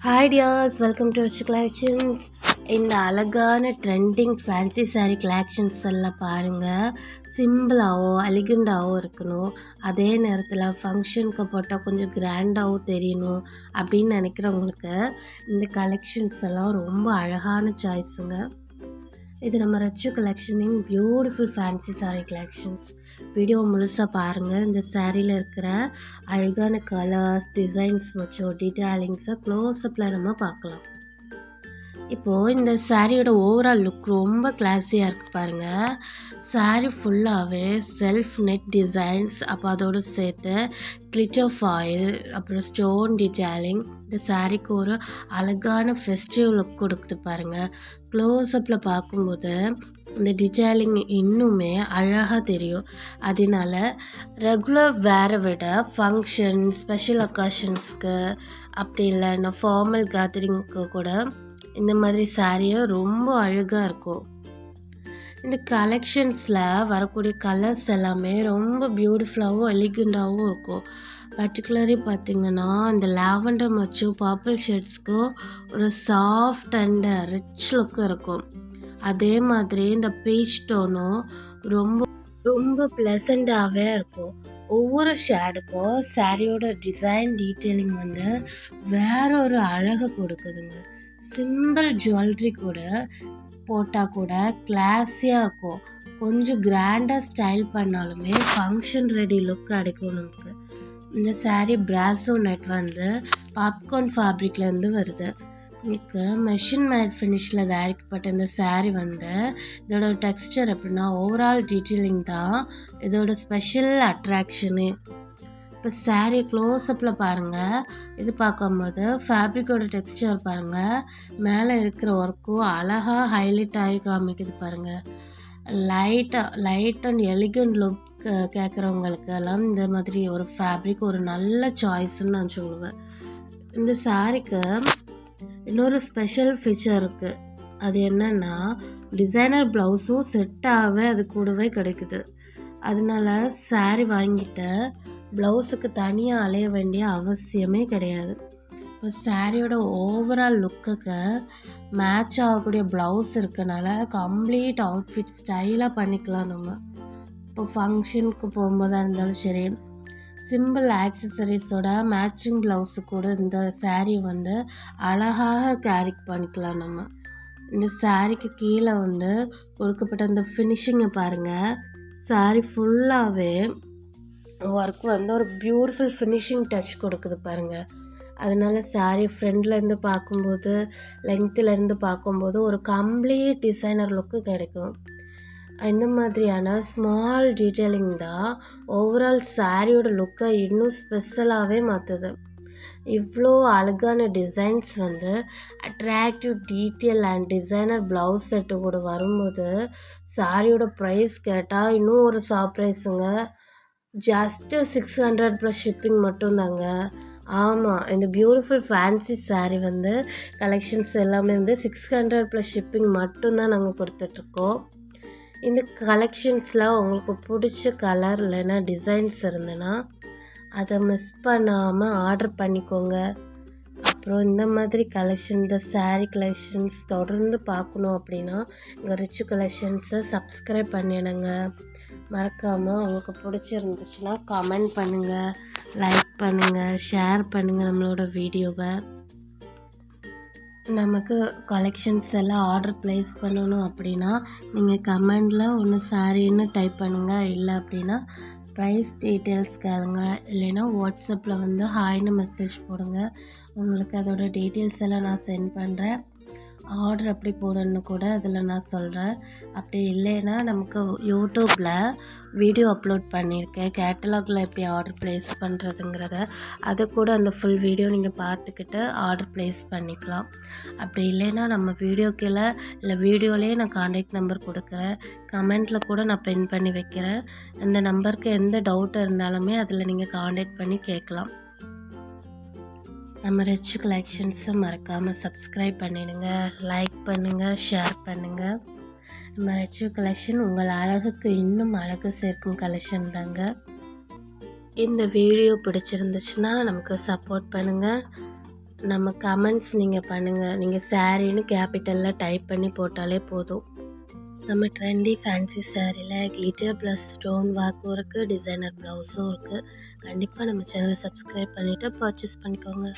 Hi tears, welcome to rich collections. இந்த அழகான trending fancy sari collections எல்லாம் பாருங்கள். சிம்பிளாகவும் எலிகண்டாகவும் இருக்கணும், அதே நேரத்தில் ஃபங்க்ஷனுக்கு போட்டால் கொஞ்சம் கிராண்டாகவும் தெரியணும் அப்படின்னு நினைக்கிறவங்களுக்கு இந்த கலெக்ஷன்ஸ் எல்லாம் ரொம்ப அழகான சாய்ஸுங்க. இது நம்ம ரச்சு கலெக்ஷனின் beautiful fancy sari collections. Video முழுசாக பாருங்கள். இந்த சாரியில் இருக்கிற அழகான கலர்ஸ், டிசைன்ஸ் மற்றும் டீட்டெயிலிங்ஸை க்ளோஸ்அப்பில் நம்ம பார்க்கலாம். இப்போது இந்த சாரியோட ஓவரால் லுக் ரொம்ப கிளாஸியாக இருக்குது பாருங்கள். சாரீ ஃபுல்லாகவே செல்ஃப் நெட் டிசைன்ஸ், அப்போ அதோடு சேர்த்து கிளிட்டர் ஃபாயில், அப்புறம் ஸ்டோன் டீட்டெயிலிங் இந்த சாரீக்கு ஒரு அழகான ஃபெஸ்டிவ் லுக் கொடுக்குது பாருங்கள். க்ளோஸ்அப்பில் பார்க்கும்போது இந்த டீட்டெயிலிங் இன்னுமே அழகாக தெரியும். அதனால ரெகுலர் வேரை விட ஃபங்க்ஷன், ஸ்பெஷல் அக்கேஷன்ஸ்க்கு, அப்படி இல்லைன்னா ஃபார்மல் கேதரிங்க்கு கூட இந்த மாதிரி சாரியை ரொம்ப அழகாக இருக்கும். இந்த கலெக்ஷன்ஸில் வரக்கூடிய கலர்ஸ் எல்லாமே ரொம்ப பியூட்டிஃபுல்லாகவும் எலிகண்டாகவும் இருக்கும். பர்டிகுலரி பார்த்திங்கன்னா இந்த லாவெண்டர் மற்றும் பர்பிள் ஷேட்ஸ்க்கு ஒரு சாஃப்ட் அண்ட் ரிச் லுக்கு இருக்கும். அதே மாதிரி இந்த பீச் டோனும் ரொம்ப ரொம்ப ப்ளசண்ட்டாகவே இருக்கும். ஒவ்வொரு ஷேடுக்கும் சாரியோட டிசைன் டீட்டெயிலிங் வேற ஒரு அழகை கொடுக்குதுங்க. சிம்பிள் ஜுவல்லரி கூட போட்டால் கூட கிளாஸியாக இருக்கும். கொஞ்சம் கிராண்டாக ஸ்டைல் பண்ணாலுமே ஃபங்க்ஷன் ரெடி லுக் கிடைக்கும் நமக்கு. இந்த சாரீ பிராசோ நெட் பாப்கார்ன் ஃபேப்ரிக்லேருந்து வருது. எனக்கு மெஷின் மேட் ஃபினிஷில் தயாரிக்கப்பட்ட இந்த சாரீ இதோட டெக்ஸ்டர் எப்படின்னா ஓவரால் டீட்டெயிலிங் தான் இதோட ஸ்பெஷல் அட்ராக்ஷனு. இப்போ சாரீ க்ளோஸ்அப்பில் பாருங்கள். இது பார்க்கும்போது ஃபேப்ரிக்கோட டெக்ஸ்டர் பாருங்கள், மேலே இருக்கிற ஒர்க்கும் அழகாக ஹைலைட் ஆகி காமிக்குது பாருங்கள். லைட் அண்ட் எலிகண்ட் லுக் கேட்குறவங்களுக்கு எல்லாம் இந்த மாதிரி ஒரு ஃபேப்ரிக் ஒரு நல்ல சாய்ஸ்ன்னு நான் சொல்லுவேன். இந்த சாரீக்கு இன்னொரு ஸ்பெஷல் ஃபீச்சர் இருக்குது. அது என்னென்னா டிசைனர் ப்ளவுஸும் செட்டாகவே அது கூடவே கிடைக்குது. அதனால சாரீ வாங்கிட்டு ப்ளவுஸுக்கு தனியாக அலைய வேண்டிய அவசியமே கிடையாது. இப்போ சாரியோட ஓவரால் லுக்குக்கு மேட்ச் ஆகக்கூடிய ப்ளவுஸ் இருக்கனால கம்ப்ளீட் அவுட்ஃபிட் ஸ்டைலாக பண்ணிக்கலாம் நம்ம. இப்போ ஃபங்க்ஷனுக்கு போகும்போதாக இருந்தாலும் சரி, சிம்பிள் ஆக்சசரிஸோட மேட்சிங் ப்ளவுஸு கூட இந்த சாரீ அழகாக கேரி பண்ணிக்கலாம் நம்ம. இந்த சாரீக்கு கீழே கொடுக்கப்பட்ட அந்த ஃபினிஷிங்கை பாருங்கள். சாரீ ஃபுல்லாகவே ஒர்க் ஒரு பியூட்டிஃபுல் ஃபினிஷிங் டச் கொடுக்குது பாருங்கள். அதனால சாரீ ஃப்ரண்ட்லேருந்து பார்க்கும்போது, லென்த்துலேருந்து பார்க்கும்போது ஒரு கம்ப்ளீட் டிசைனர் லுக்கு கிடைக்கும். இந்த மாதிரியான ஸ்மால் டீட்டெயிலிங் தான் ஓவரால் சாரியோட லுக்கை இன்னும் ஸ்பெஷலாகவே மாற்றுது. இவ்வளோ அழகான designs attractive detail and designer blouse set கூட வரும்போது சாரியோட ப்ரைஸ் கேட்டால் இன்னும் ஒரு சர்ப்ரைஸுங்க. ஜஸ்ட்டு 600 ப்ளஸ் ஷிப்பிங் மட்டும்தாங்க. ஆமாம், இந்த பியூட்டிஃபுல் ஃபேன்சி சாரீ கலெக்ஷன்ஸ் எல்லாமே 600 ப்ளஸ் ஷிப்பிங் மட்டும்தான் நாங்கள் கொடுத்துட்ருக்கோம். இந்த கலெக்ஷன்ஸில் உங்களுக்கு பிடிச்ச கலர் இல்லைன்னா டிசைன்ஸ் இருந்ததுன்னா அதை மிஸ் பண்ணாமல் ஆர்டர் பண்ணிக்கோங்க. அப்புறம் இந்த மாதிரி கலெக்ஷன், இந்த சாரீ கலெக்ஷன்ஸ் தொடர்ந்து பார்க்கணும் அப்படின்னா எங்கள் ரிச்சு கலெக்ஷன்ஸை சப்ஸ்கிரைப் பண்ணிடுங்க. மறக்காமல் உங்களுக்கு பிடிச்சிருந்துச்சுன்னா கமெண்ட் பண்ணுங்கள், லைக் பண்ணுங்கள், ஷேர் பண்ணுங்கள் நம்மளோட வீடியோவை. நமக்கு கலெக்ஷன்ஸ் எல்லாம் ஆர்டர் ப்ளேஸ் பண்ணணும் அப்படின்னா நீங்கள் கமெண்டில் ஒன்று சாரின்னு டைப் பண்ணுங்கள். இல்லை அப்படின்னா ப்ரைஸ் டீட்டெயில்ஸ் கேளுங்க. இல்லைன்னா வாட்ஸ்அப்பில் ஹாய்னு மெசேஜ் போடுங்க. உங்களுக்கு அதோட டீட்டெயில்ஸ் எல்லாம் நான் சென்ட் பண்ணுறேன். ஆர்டர் எப்படி போடணுன்னு கூட அதில் நான் சொல்கிறேன். அப்படி இல்லைன்னா நமக்கு யூடியூப்பில் வீடியோ அப்லோட் பண்ணியிருக்கேன், கேட்டலாகில் எப்படி ஆர்டர் ப்ளேஸ் பண்ணுறதுங்கிறத. அதை கூட அந்த ஃபுல் வீடியோ நீங்கள் பார்த்துக்கிட்டு ஆர்டர் ப்ளேஸ் பண்ணிக்கலாம். அப்படி இல்லைன்னா நம்ம வீடியோ கீழே இல்லை வீடியோலேயே நான் கான்டாக்ட் நம்பர் கொடுக்குறேன், கமெண்ட்டில் கூட நான் பின் பண்ணி வைக்கிறேன். அந்த நம்பருக்கு எந்த டவுட் இருந்தாலுமே அதில் நீங்கள் கான்டாக்ட் பண்ணி கேட்கலாம். நம்ம ரிச் கலெக்ஷன்ஸை மறக்காமல் சப்ஸ்கிரைப் பண்ணிடுங்க, லைக் பண்ணுங்கள், ஷேர் பண்ணுங்கள். நம்ம ரிச் கலெக்ஷன் உங்கள் அழகுக்கு இன்னும் அழகு சேர்க்கும் கலெக்ஷன் தாங்க. இந்த வீடியோ பிடிச்சிருந்துச்சுன்னா நமக்கு சப்போர்ட் பண்ணுங்கள். நம்ம கமெண்ட்ஸ் நீங்கள் பண்ணுங்கள். நீங்கள் சாரின்னு கேபிட்டலில் டைப் பண்ணி போட்டாலே போதும். நம்ம ட்ரெண்டி ஃபேன்சி சாரியில் கிளிட்டர் ப்ளஸ் ஸ்டோன் ஒர்க்கும் இருக்குது, டிசைனர் ப்ளவுஸும் இருக்குது. கண்டிப்பாக நம்ம சேனலை சப்ஸ்கிரைப் பண்ணிவிட்டு பர்ச்சேஸ் பண்ணிக்கோங்க.